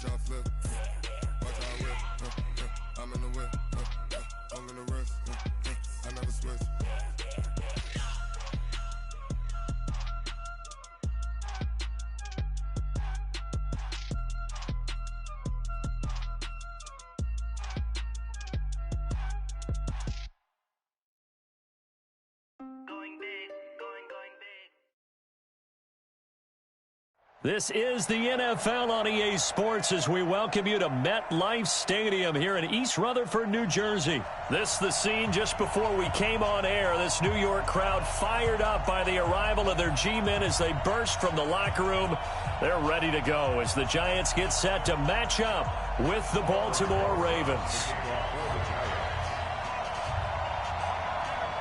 y'all flip. Watch y'all whip. I'm in the whip. I'm in the wrist. I never switch. This is the NFL on EA Sports as we welcome you to MetLife Stadium here in East Rutherford, New Jersey. This is the scene just before we came on air. This New York crowd fired up by the arrival of their G-men as they burst from the locker room. They're ready to go as the Giants get set to match up with the Baltimore Ravens.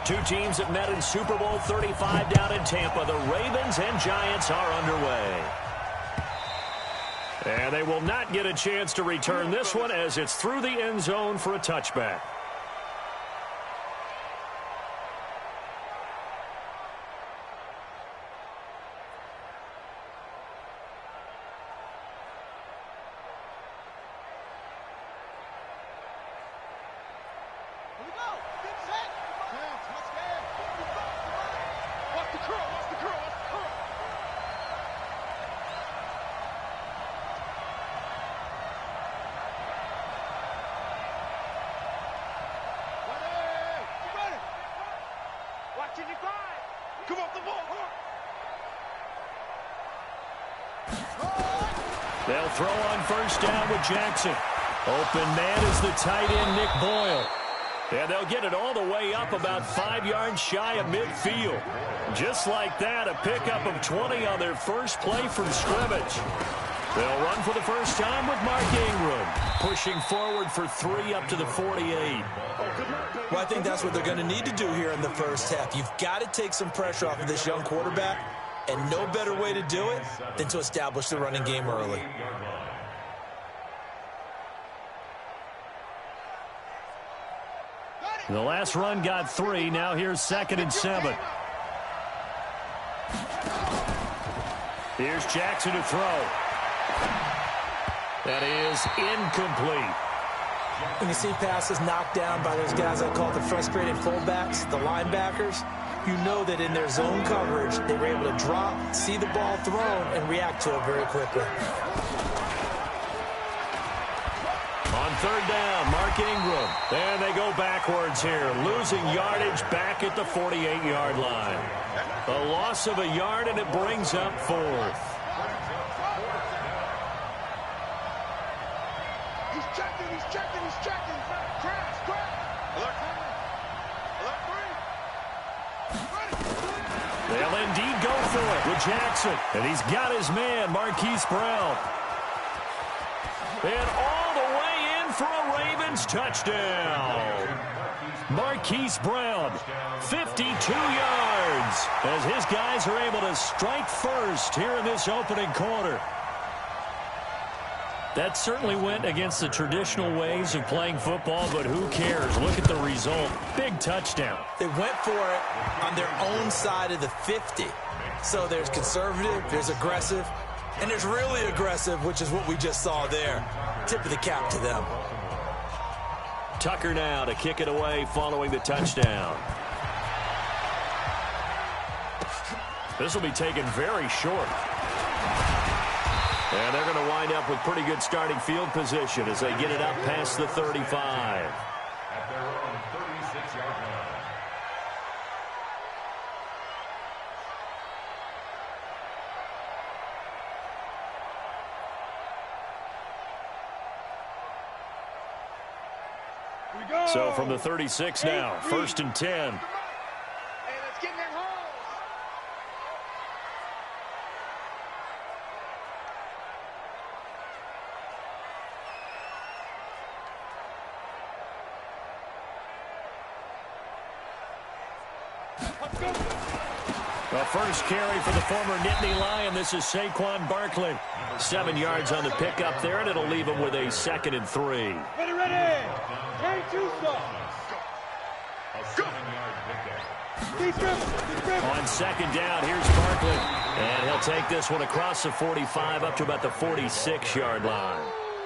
Two teams that met in Super Bowl 35 down in Tampa. The Ravens and Giants are underway. And they will not get a chance to return this one as it's through the end zone for a touchback. They'll throw on first down with Jackson. Open man is the tight end, Nick Boyle. And they'll get it all the way up about 5 yards shy of midfield. Just like that, a pickup of 20 on their first play from scrimmage. They'll run for the first time with Mark Ingram, pushing forward for 3 up to the 48. Well, I think that's what they're going to need to do here in the first half. You've got to take some pressure off of this young quarterback, and no better way to do it than to establish the running game early. The last run got 3. Now here's 2nd and 7. Here's Jackson to throw. That is incomplete. When you see passes knocked down by those guys I call the frustrated fullbacks, the linebackers, you know that in their zone coverage, they were able to drop, see the ball thrown, and react to it very quickly. On 3rd down, Mark Ingram. And they go backwards here, losing yardage back at the 48-yard line. A loss of a yard, and it brings up 4th. He's checking. Crash. Alert 3. They'll indeed go for it with Jackson. And he's got his man, Marquise Brown. And all the way in for a Ravens touchdown. Marquise Brown, 52 yards, as his guys are able to strike first here in this opening quarter. That certainly went against the traditional ways of playing football, but who cares? Look at the result. Big touchdown. They went for it on their own side of the 50. So there's conservative, there's aggressive, and there's really aggressive, which is what we just saw there. Tip of the cap to them. Tucker now to kick it away following the touchdown. This will be taken very short. And they're going to wind up with pretty good starting field position as they get it up past the 35. At their own 36-yard line. So from the 36 now, 1st and 10. Hey, let's get in that hole. The first carry for the former Nittany Lion. This is Saquon Barkley. 7 yards on the pickup there, and it'll leave him with a 2nd and 3. Ready. Hey, Tusa. On 2nd down, here's Barkley. And he'll take this one across the 45 up to about the 46-yard line.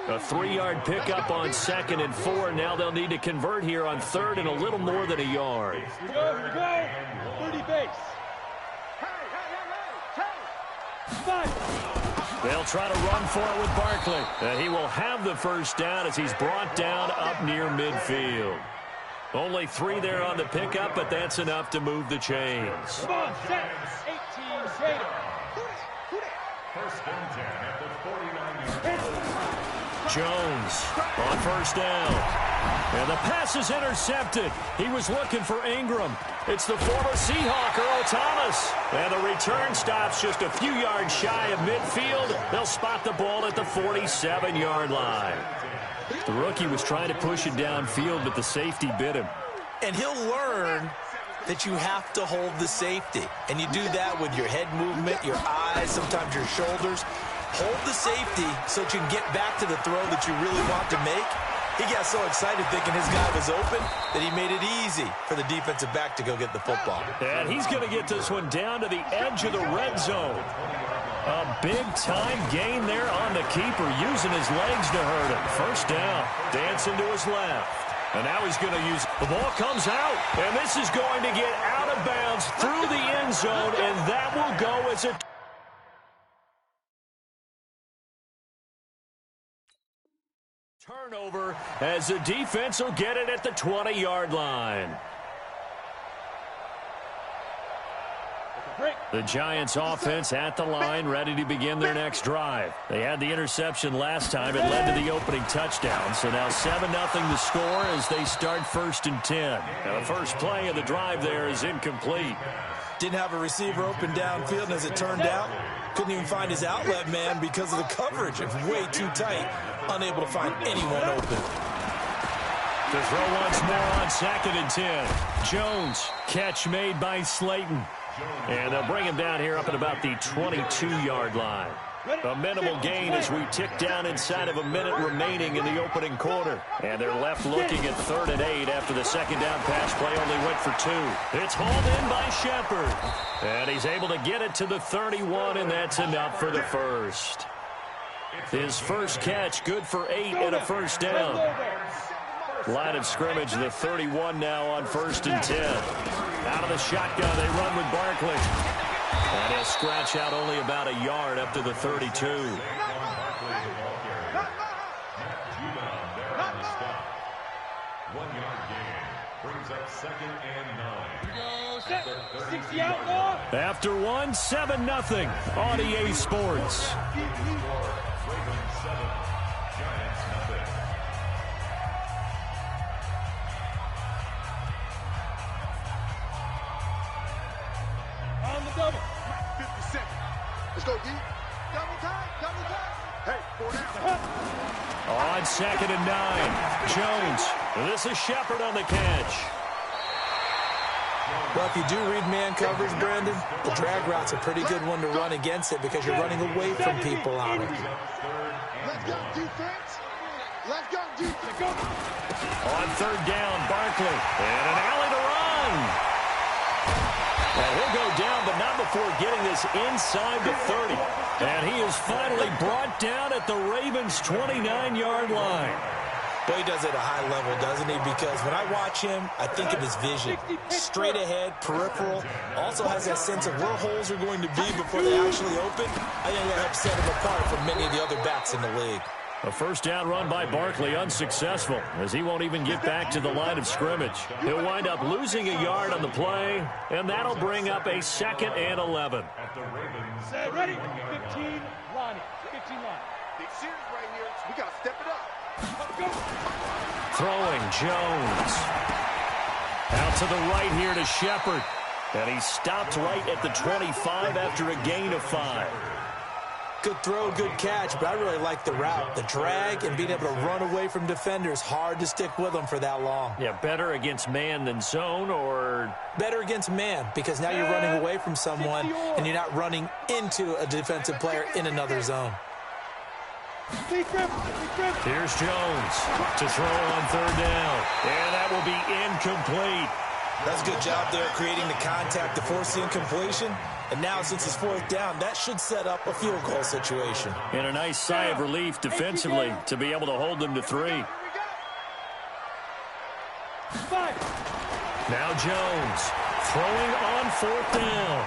A 3-yard pickup on 2nd and 4. Now they'll need to convert here on 3rd and a little more than a yard. Here we go. 30 base. They'll try to run for it with Barkley. And he will have the first down as he's brought down up near midfield. Only 3 there on the pickup, but that's enough to move the chains. Come on, set. 18 Gator. First and 10 at the 49-yard line. Jones on first down. And the pass is intercepted. He was looking for Ingram. It's the former Seahawk, Earl Thomas. And the return stops just a few yards shy of midfield. They'll spot the ball at the 47-yard line. The rookie was trying to push it downfield, but the safety bit him. And he'll learn that you have to hold the safety. And you do that with your head movement, your eyes, sometimes your shoulders. Hold the safety so that you can get back to the throw that you really want to make. He got so excited thinking his guy was open that he made it easy for the defensive back to go get the football. And he's going to get this one down to the edge of the red zone. A big-time gain there on the keeper, using his legs to hurt him. First down, dancing to his left. And now he's going to use, the ball comes out, and this is going to get out of bounds through the end zone, and that will go as a turnover as the defense will get it at the 20-yard line. The Giants offense at the line, ready to begin their next drive. They had the interception last time. It led to the opening touchdown. So now 7-0 the score as they start 1st and 10. Now the first play of the drive there is incomplete. Didn't have a receiver open downfield, and as it turned out, couldn't even find his outlet man because of the coverage. It was way too tight, unable to find anyone open. To throw once more on 2nd and 10. Jones, catch made by Slayton. And they'll bring him down here up at about the 22-yard line. A minimal gain as we tick down inside of a minute remaining in the opening quarter. And they're left looking at 3rd and 8 after the second down pass play only went for 2. It's hauled in by Shepard. And he's able to get it to the 31, and that's enough for the first. His first catch, good for 8 and a first down. Line of scrimmage, the 31 now on 1st and 10. Out of the shotgun, they run with Barkley. And he'll scratch out only about a yard up to the 32. After 1, 7-0 on EA Sports. Double. 50 seconds. Let's go deep. Double time. Double time. Hey, 4 down. On 2nd and 9. Jones. This is Shepard on the catch. Well, if you do read man coverage, Brandon, the drag route's a pretty good one to run against it because you're running away from people on it. Let's go defense. Let's go defense. On 3rd down, Barkley. And an alley to run. And he'll go down, but not before getting this inside the 30. And he is finally brought down at the Ravens' 29-yard line. But he does it at a high level, doesn't he? Because when I watch him, I think of his vision. Straight ahead, peripheral. Also has that sense of where holes are going to be before they actually open. I think that helps set him apart from many of the other backs in the league. A first down run by Barkley unsuccessful as he won't even get back to the line of scrimmage. He'll wind up losing a yard on the play, and that'll bring up a 2nd and 11. Set, ready? 15 line. 15 line. Big series right here. We got to step it up. Let's go. Throwing Jones. Out to the right here to Shepard. And he stopped right at the 25 after a gain of 5. Good throw, good catch, but I really like the route. The drag and being able to run away from defenders, hard to stick with them for that long. Yeah, better against man than zone, or? Better against man, because now you're running away from someone and you're not running into a defensive player in another zone. Here's Jones to throw on 3rd down. And that will be incomplete. That's a good job there creating the contact to force the incompletion. And now, since it's fourth down, that should set up a field goal situation. And a nice sigh of relief defensively to be able to hold them to 3. Now Jones throwing on fourth down.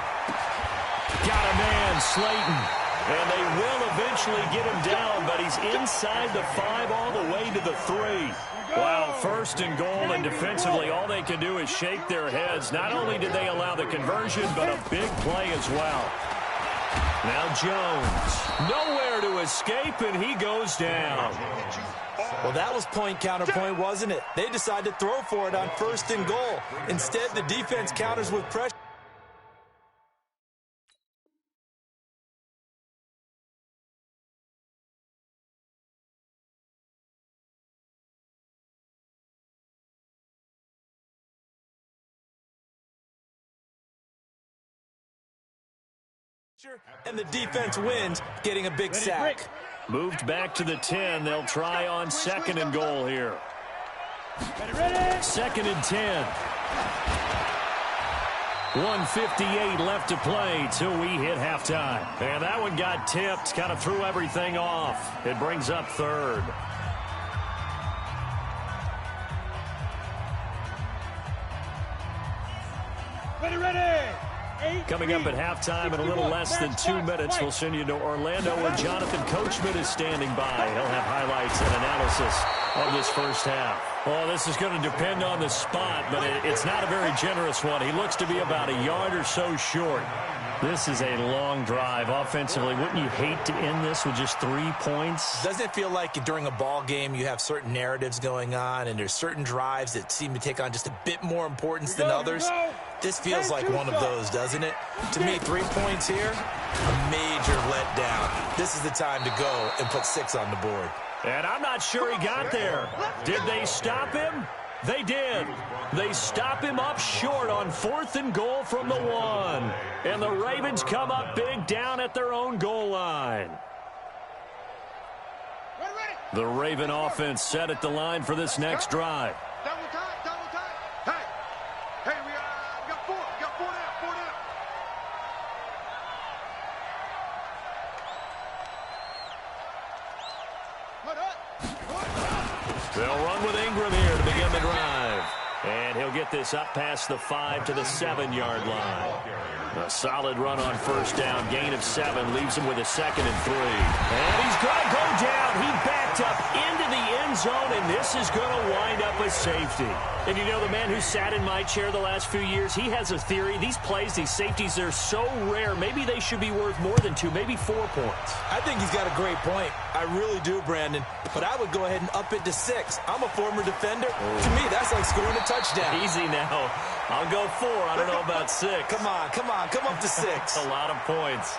Got a man, Slayton. And they will eventually get him down, but he's inside the 5 all the way to the 3. Wow, first and goal, and defensively all they can do is shake their heads. Not only did they allow the conversion, but a big play as well. Now Jones, nowhere to escape, and he goes down. Well, that was point counterpoint, wasn't it? They decided to throw for it on first and goal. Instead, the defense counters with pressure. And the defense wins, getting a big sack. Moved back to the 10. They'll try on second and goal here. Second and 10. 1:58 left to play till we hit halftime. And that one got tipped, kind of threw everything off. It brings up third. Coming up at halftime in a little less than 2 minutes, we'll send you to Orlando where Jonathan Coachman is standing by. He'll have highlights and analysis of this first half. Well, this is going to depend on the spot, but it's not a very generous one. He looks to be about a yard or so short. This is a long drive offensively. Wouldn't you hate to end this with just 3 points? Doesn't it feel like during a ball game you have certain narratives going on and there's certain drives that seem to take on just a bit more importance than others? This feels like one of those, doesn't it? To me, 3 points here, a major letdown. This is the time to go and put 6 on the board. And I'm not sure he got there. Did they stop him? They did. They stop him up short on fourth and goal from the 1. And the Ravens come up big down at their own goal line. The Raven offense set at the line for this next drive. Double time. Hey, we got 4 now. They'll run with Ingram here to begin the drive. And he'll get this up past the 5 to the 7-yard line. A solid run on first down. Gain of 7 leaves him with a 2nd and 3. And he's going to go down. He backed up into the end zone, and this is going to wind up a safety. And you know, the man who sat in my chair the last few years, he has a theory. These plays, these safeties, they're so rare. Maybe they should be worth more than 2, maybe 4 points. I think he's got a great point. I really do, Brandon. But I would go ahead and up it to 6. I'm a former defender. To me, that's like scoring a touchdown. Easy now. I'll go 4. I don't know about 6. Come on. Come up to 6. A lot of points.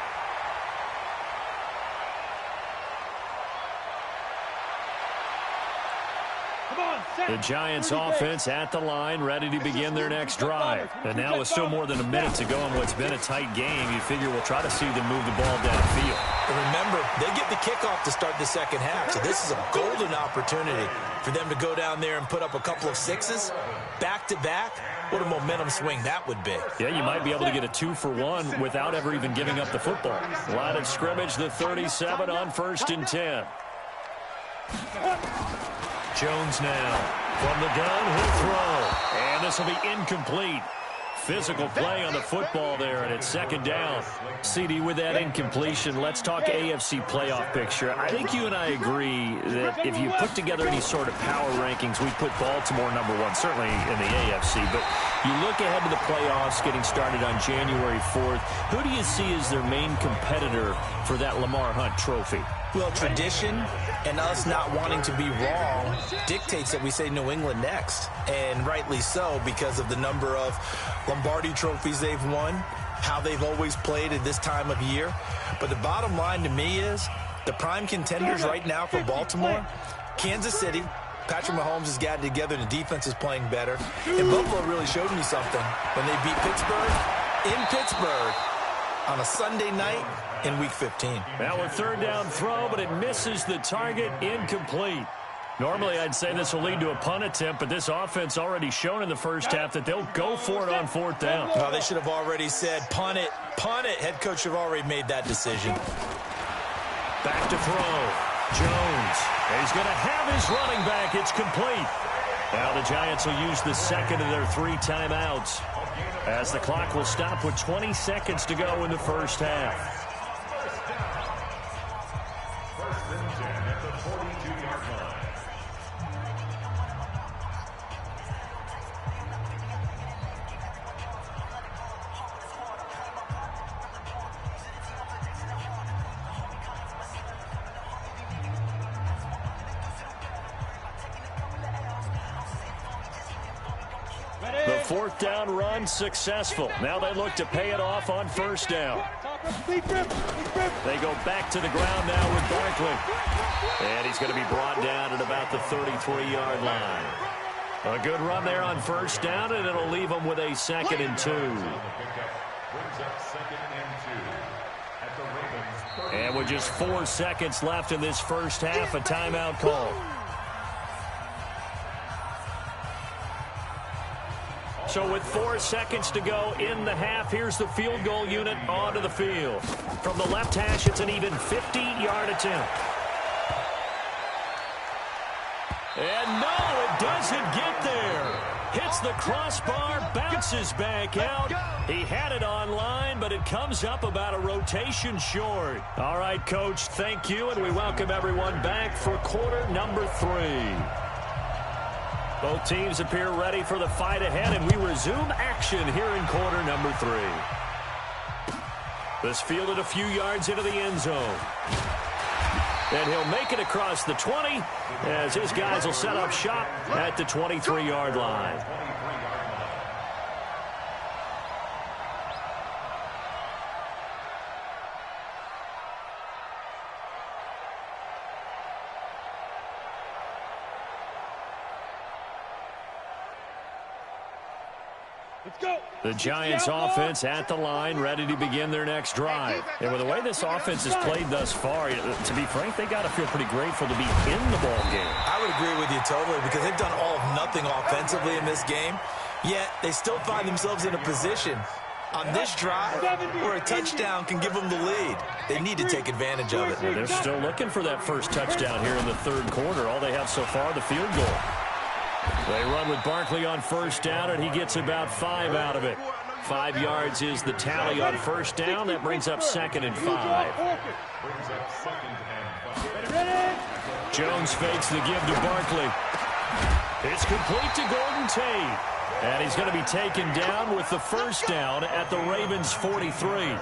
The Giants offense at the line, ready to begin their next drive. And now with still more than a minute to go in what's been a tight game, you figure we'll try to see them move the ball downfield. And remember, they get the kickoff to start the second half, so this is a golden opportunity for them to go down there and put up a couple of 6s back-to-back. What a momentum swing that would be. Yeah, you might be able to get a 2-for-1 without ever even giving up the football. Line of scrimmage, the 37 on 1st and 10. Jones now from the gun, he'll throw. And this will be incomplete. Physical play on the football there, and it's 2nd down. CD, with that incompletion, let's talk AFC playoff picture. I think you and I agree that if you put together any sort of power rankings, we'd put Baltimore #1, certainly in the AFC. But you look ahead to the playoffs getting started on January 4th. Who do you see as their main competitor for that Lamar Hunt trophy? Well, tradition and us not wanting to be wrong dictates that we say New England next. And rightly so, because of the number of Lombardi trophies they've won, how they've always played at this time of year. But the bottom line to me is the prime contenders right now for Baltimore, Kansas City. Patrick Mahomes has gotten together and the defense is playing better. And Buffalo really showed me something when they beat Pittsburgh in Pittsburgh on a Sunday night in Week 15. Now a 3rd down throw, but it misses the target, incomplete. Normally, I'd say this will lead to a punt attempt, but this offense already shown in the first half that they'll go for it on fourth down. Well, they should have already said, punt it, punt it. Head coach should have already made that decision. Back to throw. Jones. He's going to have his running back. It's complete. Now the Giants will use the second of their 3 timeouts, as the clock will stop with 20 seconds to go in the first half. First and 10 at the 42-yard line. The fourth down run successful. Now they look to pay it off on first down. They go back to the ground now with Barkley. And he's going to be brought down at about the 33-yard line. A good run there on first down, and it'll leave them with a 2nd and 2. And with just 4 seconds left in this first half, a timeout call. So with 4 seconds to go in the half, here's the field goal unit onto the field. From the left hash, it's an even 50-yard attempt. And no, it doesn't get there. Hits the crossbar, bounces back out. He had it on line, but it comes up about a rotation short. All right, Coach, thank you, and we welcome everyone back for quarter number 3. Both teams appear ready for the fight ahead, and we resume action here in quarter number 3. This fielded a few yards into the end zone. And he'll make it across the 20 as his guys will set up shop at the 23-yard line. The Giants offense at the line, ready to begin their next drive. And with the way this offense has played thus far, to be frank, they got to feel pretty grateful to be in the ball game. I would agree with you totally, because they've done all of nothing offensively in this game, yet they still find themselves in a position on this drive where a touchdown can give them the lead. They need to take advantage of it. They're still looking for that first touchdown here in the third quarter. All they have so far, the field goal. They run with Barkley on first down, and he gets about 5 out of it. 5 yards is the tally on first down. That brings up 2nd and 5. Jones fakes the give to Barkley. It's complete to Golden Tate. And he's going to be taken down with the first down at the Ravens' 43.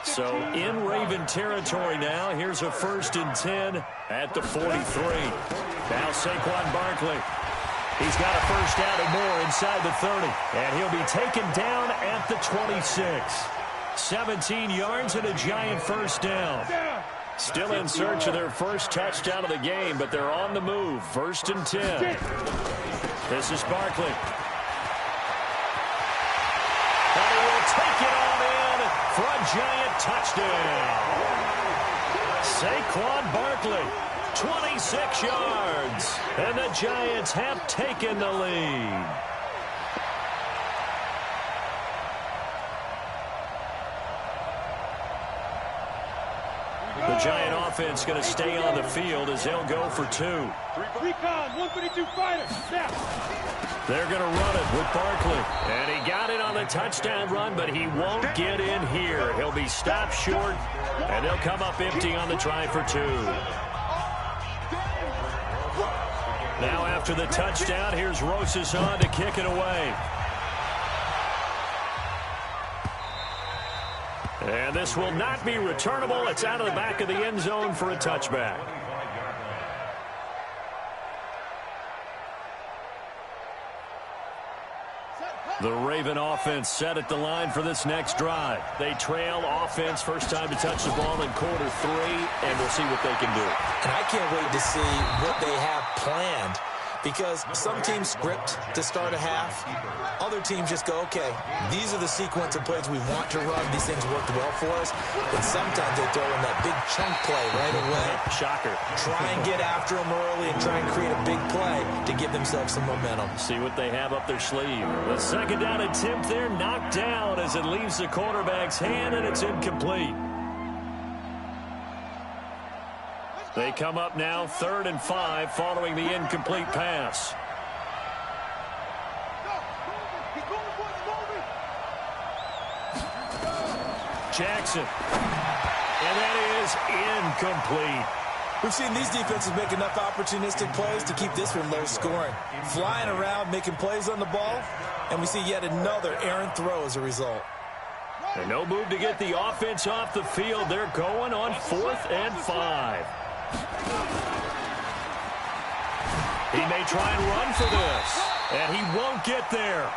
So in Raven territory now. Here's a 1st and 10 at the 43. Now Saquon Barkley. He's got a first down and more inside the 30. And he'll be taken down at the 26. 17 yards and a Giant first down. Still in search of their first touchdown of the game, but they're on the move. 1st and 10. This is Barkley. And he will take it on in for a Giant touchdown. Saquon Barkley. 26 yards, and the Giants have taken the lead. The Giant offense going to stay on the field as they'll go for 2. Recon, 152 fighter, snap. They're going to run it with Barkley. And he got it on the touchdown run, but he won't get in here. He'll be stopped short, and they'll come up empty on the try for 2. Now after the touchdown, here's Rosas on to kick it away. And this will not be returnable. It's out of the back of the end zone for a touchback. The Raven offense set at the line for this next drive. They trail offense, first time to touch the ball in quarter 3, and we'll see what they can do. And I can't wait to see what they have planned because some teams script to start a half. Other teams just go, okay, these are the sequence of plays we want to run. These things worked well for us. But sometimes they throw in that big chunk play right away. Shocker. Try and get after them early and try and create a big play to give themselves some momentum. See what they have up their sleeve. The second down attempt there knocked down as it leaves the quarterback's hand, and it's incomplete. They come up now 3rd and 5 following the incomplete pass. Jackson. And that is incomplete. We've seen these defenses make enough opportunistic plays to keep this one low scoring. Flying around, making plays on the ball, and we see yet another errant throw as a result. And no move to get the offense off the field. They're going on 4th and 5. He may try and run for this, and he won't get there.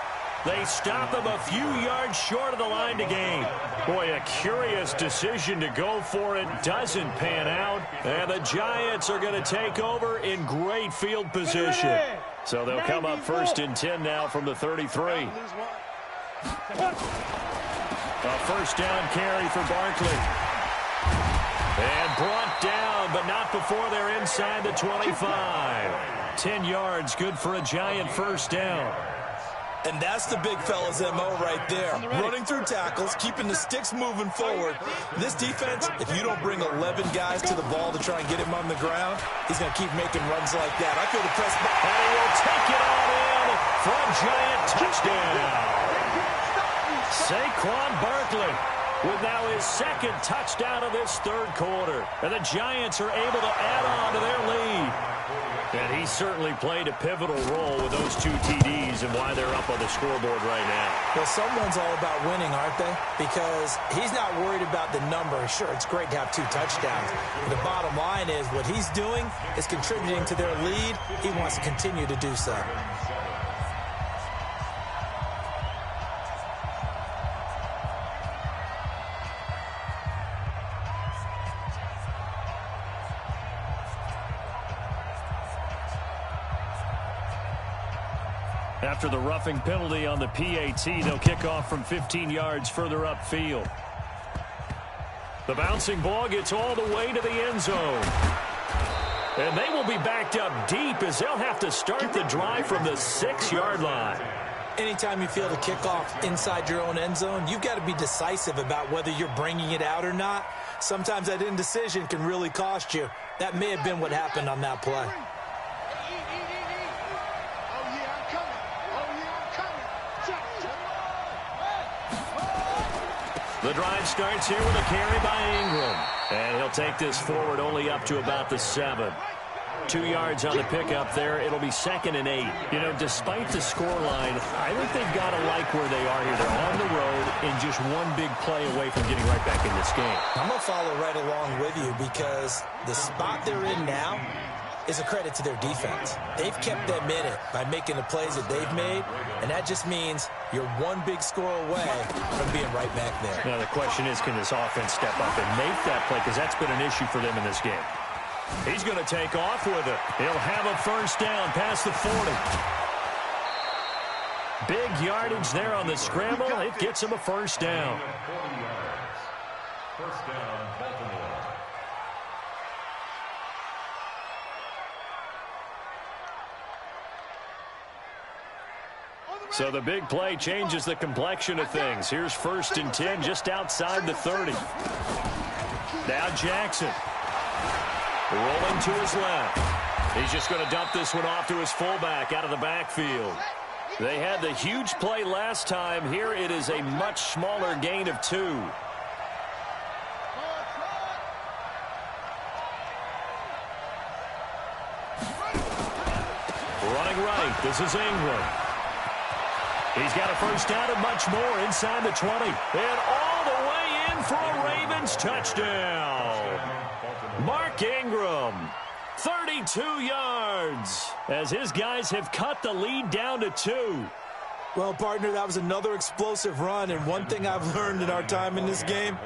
They stop him a few yards short of the line to gain. Boy, a curious decision to go for it. Doesn't pan out. And the Giants are going to take over in great field position. So they'll come up 1st and 10 now from the 33. A first down carry for Barkley. And brought down, but not before they're inside the 25. 10 yards, good for a Giant first down. And that's the big fella's MO right there. Running through tackles, keeping the sticks moving forward. This defense, if you don't bring 11 guys to the ball to try and get him on the ground, he's going to keep making runs like that. I feel the press. And he will take it all in for a Giant touchdown. Saquon Barkley with now his 2nd touchdown of this 3rd quarter. And the Giants are able to add on to their lead. And he certainly played a pivotal role with those 2 TDs and why they're up on the scoreboard right now. Well, someone's all about winning, aren't they? Because he's not worried about the number. Sure, it's great to have 2 touchdowns. But the bottom line is what he's doing is contributing to their lead. He wants to continue to do so. After the roughing penalty on the PAT, they'll kick off from 15 yards further upfield. The bouncing ball gets all the way to the end zone. And they will be backed up deep as they'll have to start the drive from the 6-yard line. Anytime you feel the kickoff inside your own end zone, you've got to be decisive about whether you're bringing it out or not. Sometimes that indecision can really cost you. That may have been what happened on that play. The drive starts here with a carry by Ingram. And he'll take this forward only up to about the 7. 2 yards on the pickup there. It'll be 2nd and 8. You know, despite the scoreline, I think they've got to like where they are here. They're on the road and just one big play away from getting right back in this game. I'm going to follow right along with you because the spot they're in now is a credit to their defense. They've kept them in it by making the plays that they've made, and that just means you're one big score away from being right back there. Now, the question is, can this offense step up and make that play? Because that's been an issue for them in this game. He's going to take off with it. He'll have a first down past the 40. Big yardage there on the scramble. It gets him a first down. First down, Baltimore. So the big play changes the complexion of things. Here's 1st and 10 just outside the 30. Now Jackson. Rolling to his left. He's just going to dump this one off to his fullback out of the backfield. They had the huge play last time. Here it is a much smaller gain of 2. Running right. This is Ingram. He's got a first down and much more inside the 20. And all the way in for a Ravens touchdown. Mark Ingram, 32 yards, as his guys have cut the lead down to 2. Well, partner, that was another explosive run, and one thing I've learned in our time in this game,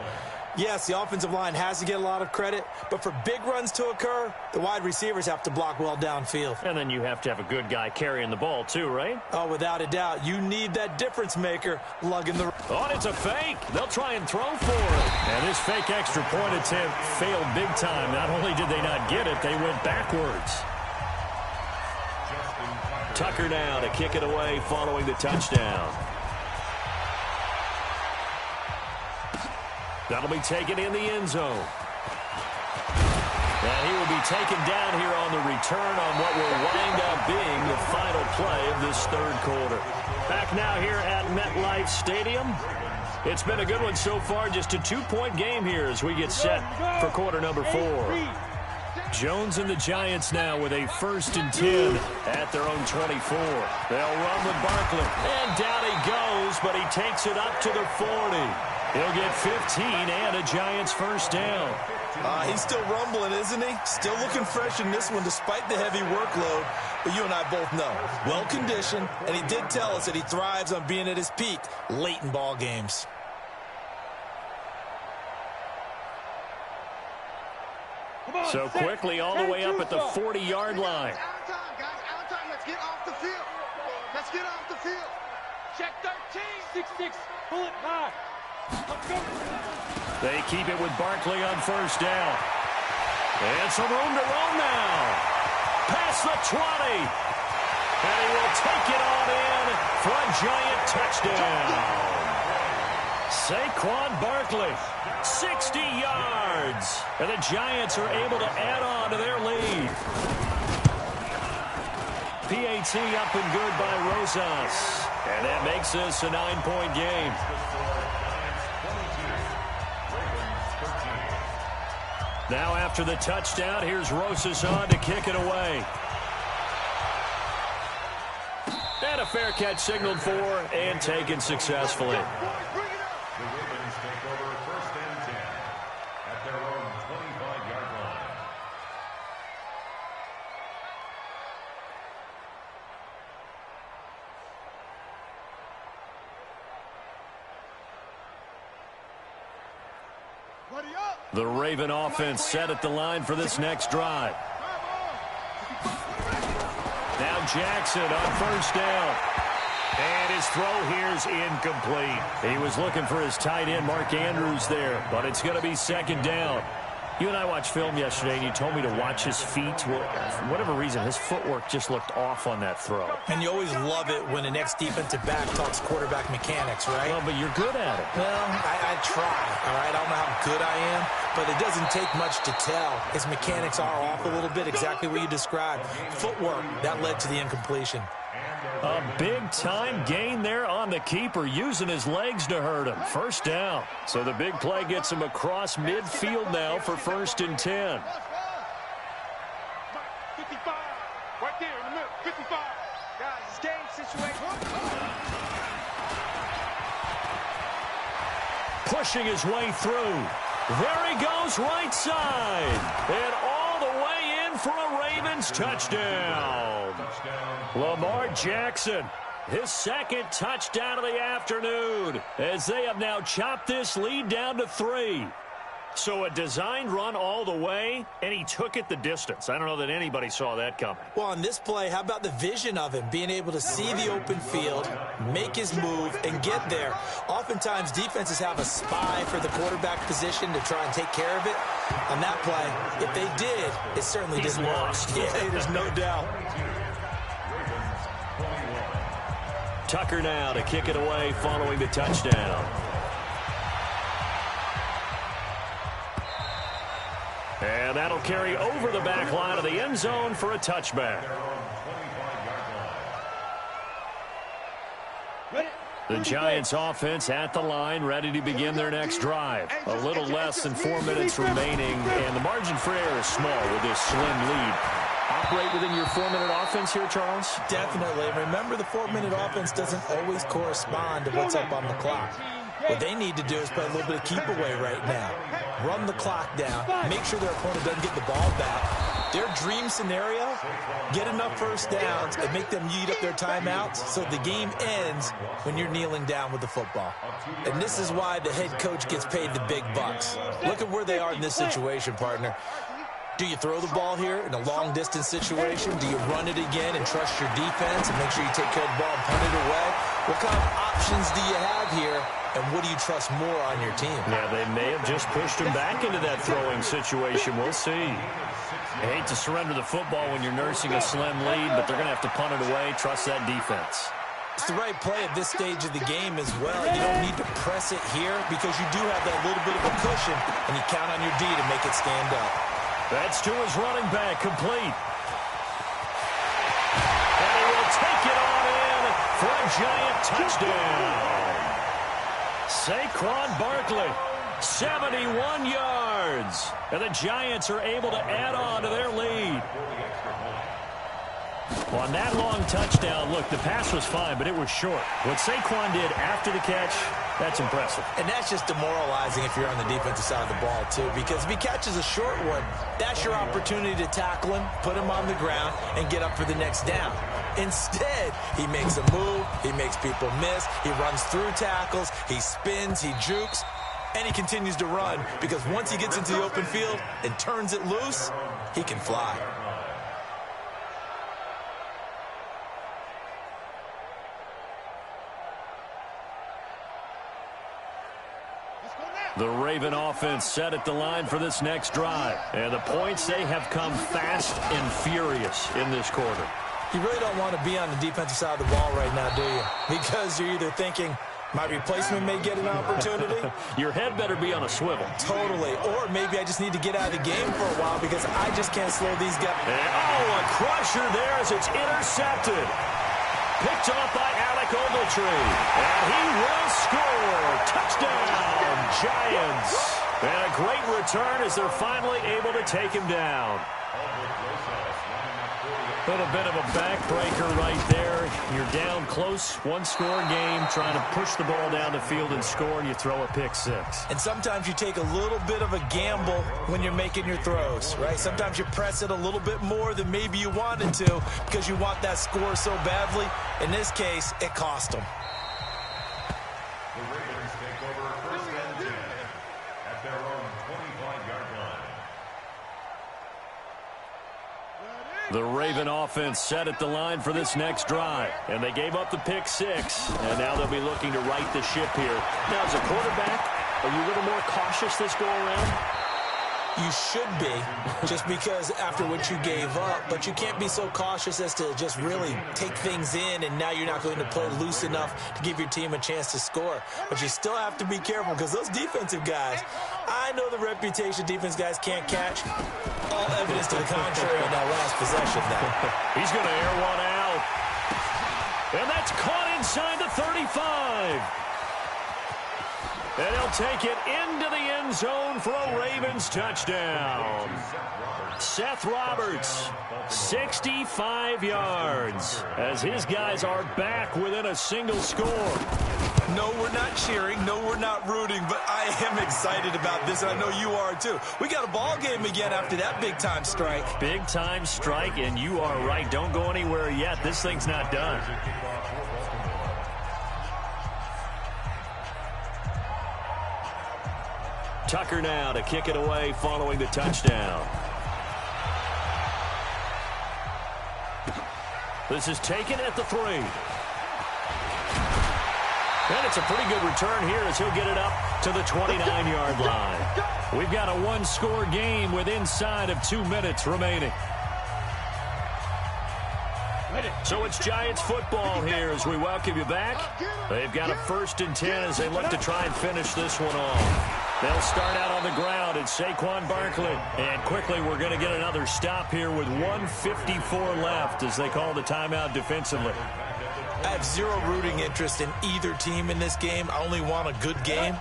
Yes, the offensive line has to get a lot of credit, but for big runs to occur, the wide receivers have to block well downfield. And then you have to have a good guy carrying the ball too, right? Oh, without a doubt. You need that difference maker lugging the... Oh, it's a fake. They'll try and throw for it. And this fake extra point attempt failed big time. Not only did they not get it, they went backwards. Tucker now to kick it away following the touchdown. That'll be taken in the end zone. And he will be taken down here on the return on what will wind up being the final play of this third quarter. Back now here at MetLife Stadium. It's been a good one so far. Just a 2-point game here as we get set for quarter number 4. Jones and the Giants now with a 1st and 10 at their own 24. They'll run with Barkley. And down he goes, but he takes it up to the 40. He'll get 15 and a Giants first down. He's still rumbling, isn't he? Still looking fresh in this one despite the heavy workload. But you and I both know, well-conditioned, and he did tell us that he thrives on being at his peak late in ball games. So quickly all the way up at the 40-yard line. Out of time, guys. Out of time. Let's get off the field. Let's get off the field. Check 13. 6-6. Pull it high. Let's go. They keep it with Barkley on first down. And some room to roam now. Past the 20. And he will take it on in for a Giant touchdown. Saquon Barkley, 60 yards. And the Giants are able to add on to their lead. PAT up and good by Rosas. And that makes this a 9-point game. Now after the touchdown, here's Rosas on to kick it away. And a fair catch signaled for and taken successfully. The Ravens take over 1st and 10 at their own 25-yard line. The Raven offense set at the line for this next drive. Now Jackson on first down. And his throw here is incomplete. He was looking for his tight end, Mark Andrews, there. But it's going to be 2nd down. You and I watched film yesterday, and you told me to watch his feet. Well, for whatever reason, his footwork just looked off on that throw. And you always love it when an ex-defensive back talks quarterback mechanics, right? Well, but you're good at it. Well, I try, all right? I don't know how good I am, but it doesn't take much to tell. His mechanics are off a little bit, exactly what you described. Footwork, that led to the incompletion. A big-time gain there on the keeper, using his legs to hurt him. First down. So the big play gets him across midfield now for 1st and 10. 55. Right there in the middle. 55. Guys, it's game situation. Pushing his way through. There he goes, right side. And all the way in for a Ravens touchdown. Lamar Jackson, his 2nd touchdown of the afternoon, as they have now chopped this lead down to 3. So a designed run all the way, and he took it the distance. I don't know that anybody saw that coming. Well, on this play, how about the vision of him, being able to see the open field, make his move, and get there? Oftentimes, defenses have a spy for the quarterback position to try and take care of it. On that play, if they did, it certainly didn't work. Yeah, there's no doubt. Tucker now to kick it away following the touchdown. And that'll carry over the back line of the end zone for a touchback. The Giants offense at the line, ready to begin their next drive. A little less than 4 minutes remaining, and the margin for error is small with this slim lead. Operate within your 4-minute offense here, Charles? Definitely. Remember, the 4-minute offense doesn't always correspond to what's up on the clock. What they need to do is play a little bit of keep away right now. Run the clock down. Make sure their opponent doesn't get the ball back. Their dream scenario, get enough first downs and make them eat up their timeouts so the game ends when you're kneeling down with the football. And this is why the head coach gets paid the big bucks. Look at where they are in this situation, partner. Do you throw the ball here in a long-distance situation? Do you run it again and trust your defense and make sure you take care of the ball and punt it away? What kind of options do you have here, and what do you trust more on your team? Yeah, they may have just pushed him back into that throwing situation. We'll see. I hate to surrender the football when you're nursing a slim lead, but they're going to have to punt it away. Trust that defense. It's the right play at this stage of the game as well. You don't need to press it here because you do have that little bit of a cushion, and you count on your D to make it stand up. That's to his running back, complete. And he will take it on in for a Giant touchdown. Saquon Barkley, 71 yards. And the Giants are able to add on to their lead. Well, on that long touchdown, look, the pass was fine, but it was short. What Saquon did after the catch, that's impressive. And that's just demoralizing if you're on the defensive side of the ball, too, because if he catches a short one, that's your opportunity to tackle him, put him on the ground, and get up for the next down. Instead, he makes a move, he makes people miss, he runs through tackles, he spins, he jukes, and he continues to run because once he gets into the open field and turns it loose, he can fly. The Raven offense set at the line for this next drive. And the points, they have come fast and furious in this quarter. You really don't want to be on the defensive side of the ball right now, do you? Because you're either thinking, my replacement may get an opportunity. Your head better be on a swivel. Totally. Or maybe I just need to get out of the game for a while because I just can't slow these guys. And, a crusher there as it's intercepted. Picked off by Alec Ogletree. And he will score. Touchdown, Giants. And a great return as they're finally able to take him down. Little bit of a backbreaker right there. You're down close, one-score game, trying to push the ball down the field and score, and you throw a pick six. And sometimes you take a little bit of a gamble when you're making your throws, right? Sometimes you press it a little bit more than maybe you wanted to because you want that score so badly. In this case, it cost them. The Ravens take over first and 10 at their own 25-yard line. The Raven offense set at the line for this next drive. And they gave up the pick six. And now they'll be looking to right the ship here. Now, as a quarterback, are you a little more cautious this go around? You should be, just because after what you gave up, but you can't be so cautious as to just really take things in, and now you're not going to play loose enough to give your team a chance to score. But you still have to be careful because those defensive guys, I know the reputation defense guys can't catch. All evidence to the contrary on that last possession now. He's going to air one out. And that's caught inside the 35. And he'll take it into the end zone for a Ravens touchdown. Seth Roberts, 65 yards, as his guys are back within a single score. No, we're not cheering. No, we're not rooting, but I am excited about this, and I know you are too. We got a ball game again after that big-time strike. Big-time strike, and you are right. Don't go anywhere yet. This thing's not done. Tucker now to kick it away following the touchdown. This is taken at the 3. And it's a pretty good return here as he'll get it up to the 29-yard line. We've got a one-score game with inside of 2 minutes remaining. So it's Giants football here as we welcome you back. They've got a 1st and 10 as they look to try and finish this one off. They'll start out on the ground. It's Saquon Barkley. And quickly we're going to get another stop here with 1:54 left as they call the timeout defensively. I have zero rooting interest in either team in this game. I only want a good game.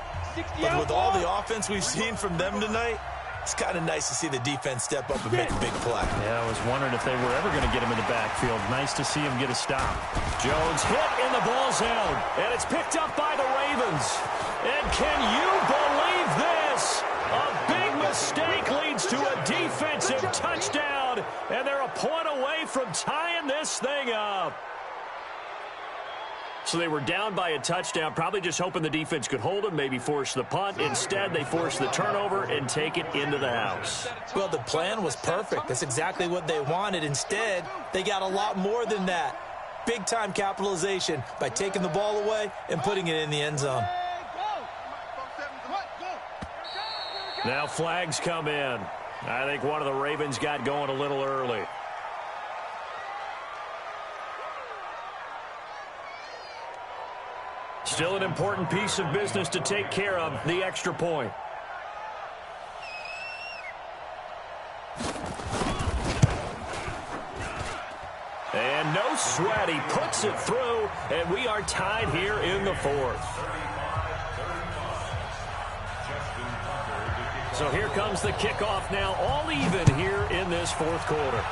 But with all the offense we've seen from them tonight, it's kind of nice to see the defense step up and make a big play. Yeah, I was wondering if they were ever going to get him in the backfield. Nice to see him get a stop. Jones hit and the ball's out. And it's picked up by the Ravens. And can you believe this? A big mistake leads to a defensive touchdown. a point away from tying this thing up. So they were down by a touchdown, probably just hoping the defense could hold them, maybe force the punt. Instead, they force the turnover and take it into the house. Well, the plan was perfect. That's exactly what they wanted. Instead, they got a lot more than that. Big-time capitalization by taking the ball away and putting it in the end zone. Now flags come in. I think one of the Ravens got going a little early. Still an important piece of business to take care of, the extra point. And no sweat, he puts it through, and we are tied here in the fourth. So here comes the kickoff now, all even here in this fourth quarter.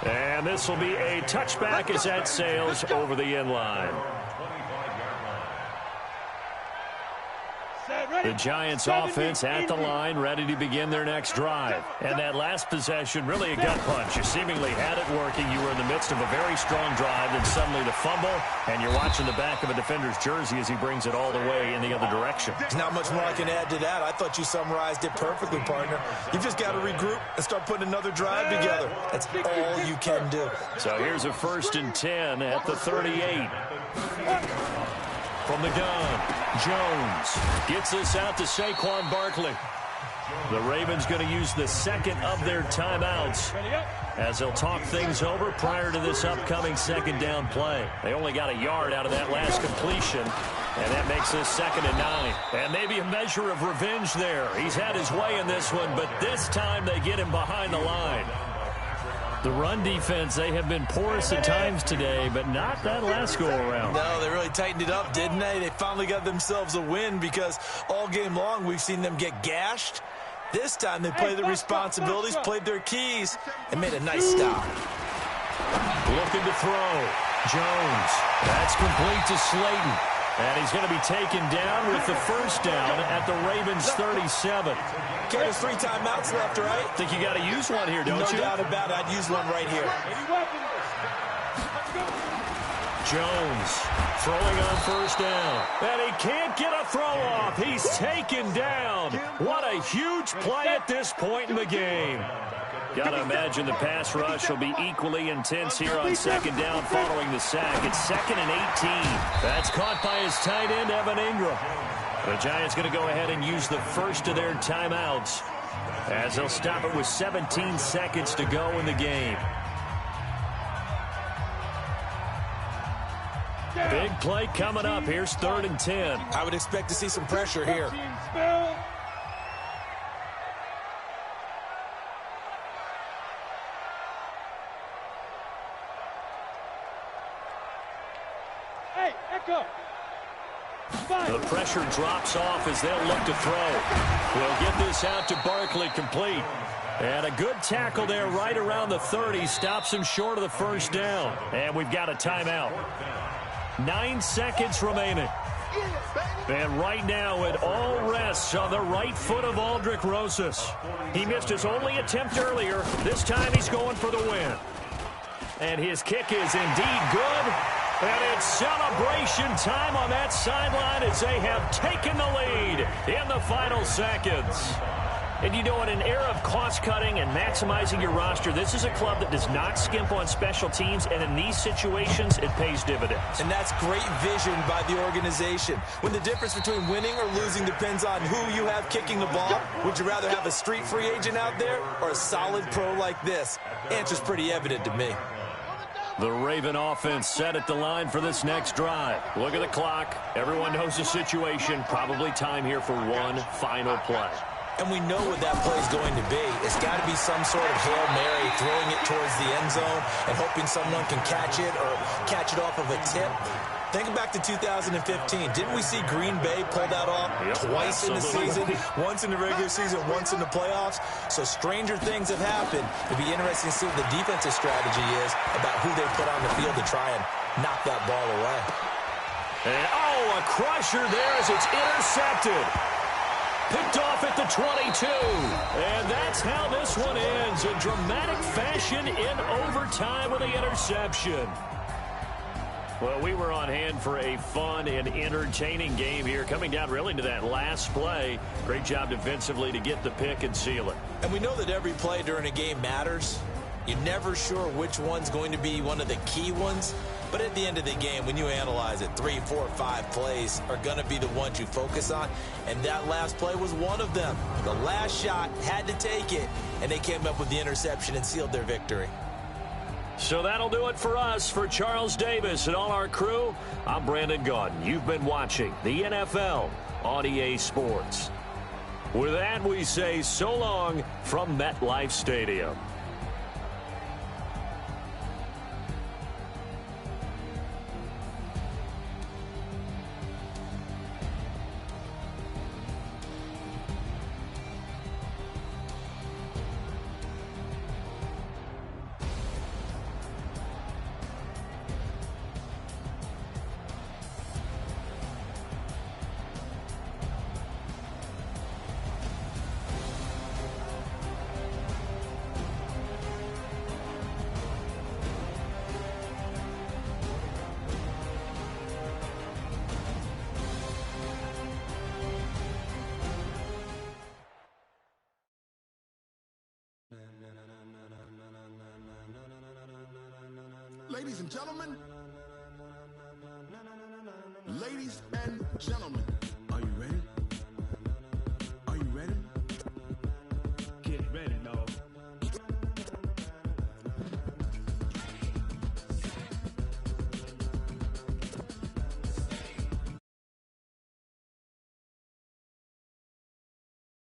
And this will be a touchback as that sails over the end line. The Giants offense at the line, ready to begin their next drive. And that last possession, really a gut punch. You seemingly had it working. You were in the midst of a very strong drive, then suddenly the fumble, and you're watching the back of a defender's jersey as he brings it all the way in the other direction. There's not much more I can add to that. I thought you summarized it perfectly, partner. You've just got to regroup and start putting another drive together. That's all you can do. So here's a 1st and 10 at the 38. From the gun, Jones gets this out to Saquon Barkley. The Ravens going to use the second of their timeouts as they'll talk things over prior to this upcoming second down play. They only got a yard out of that last completion, and that makes this 2nd and 9. And maybe a measure of revenge there. He's had his way in this one, but this time they get him behind the line. The run defense, they have been porous at times today, but not that last go-around. No, they really tightened it up, didn't they? They finally got themselves a win because all game long we've seen them get gashed. This time they played their responsibilities, played their keys, and made a nice stop. Looking to throw. Jones. That's complete to Slayton. And he's going to be taken down with the first down at the Ravens 37. Okay, there's 3 timeouts left, right? Think you got to use one here, don't you? No doubt about it. I'd use one right here. Jones throwing on first down. And he can't get a throw off. He's taken down. What a huge play at this point in the game. Got to imagine the pass rush will be equally intense here on second down following the sack. It's 2nd and 18. That's caught by his tight end, Evan Ingram. The Giants going to go ahead and use the first of their timeouts as they'll stop it with 17 seconds to go in the game. Big play coming up. Here's 3rd and 10. I would expect to see some pressure here. The pressure drops off as they'll look to throw. We'll get this out to Barkley, complete. And a good tackle there right around the 30. Stops him short of the first down. And we've got a timeout. 9 seconds remaining. And right now it all rests on the right foot of Aldrick Rosas. He missed his only attempt earlier. This time he's going for the win. And his kick is indeed good. And it's celebration time on that sideline as they have taken the lead in the final seconds. And you know, in an era of cost-cutting and maximizing your roster, this is a club that does not skimp on special teams, and in these situations, it pays dividends. And that's great vision by the organization. When the difference between winning or losing depends on who you have kicking the ball, would you rather have a street free agent out there or a solid pro like this? Answer's pretty evident to me. The Raven offense set at the line for this next drive. Look at the clock. Everyone knows the situation. Probably time here for one final play. And we know what that play is going to be. It's got to be some sort of Hail Mary, throwing it towards the end zone and hoping someone can catch it or catch it off of a tip. Think back to 2015. Didn't we see Green Bay pull that off twice in the season? Once in the regular season, once in the playoffs. So stranger things have happened. It'd be interesting to see what the defensive strategy is about who they put on the field to try and knock that ball away. And, oh, a crusher there as it's intercepted. Picked off at the 22. And that's how this one ends. In dramatic fashion in overtime with the interception. Well, we were on hand for a fun and entertaining game here, coming down really to that last play. Great job defensively to get the pick and seal it. And we know that every play during a game matters. You're never sure which one's going to be one of the key ones. But at the end of the game, when you analyze it, 3, 4, 5 plays are going to be the ones you focus on. And that last play was one of them. The last shot had to take it, and they came up with the interception and sealed their victory. So that'll do it for us. For Charles Davis and all our crew, I'm Brandon Gaudin. You've been watching the NFL on EA Sports. With that, we say so long from MetLife Stadium. Ladies and gentlemen. Ladies and gentlemen.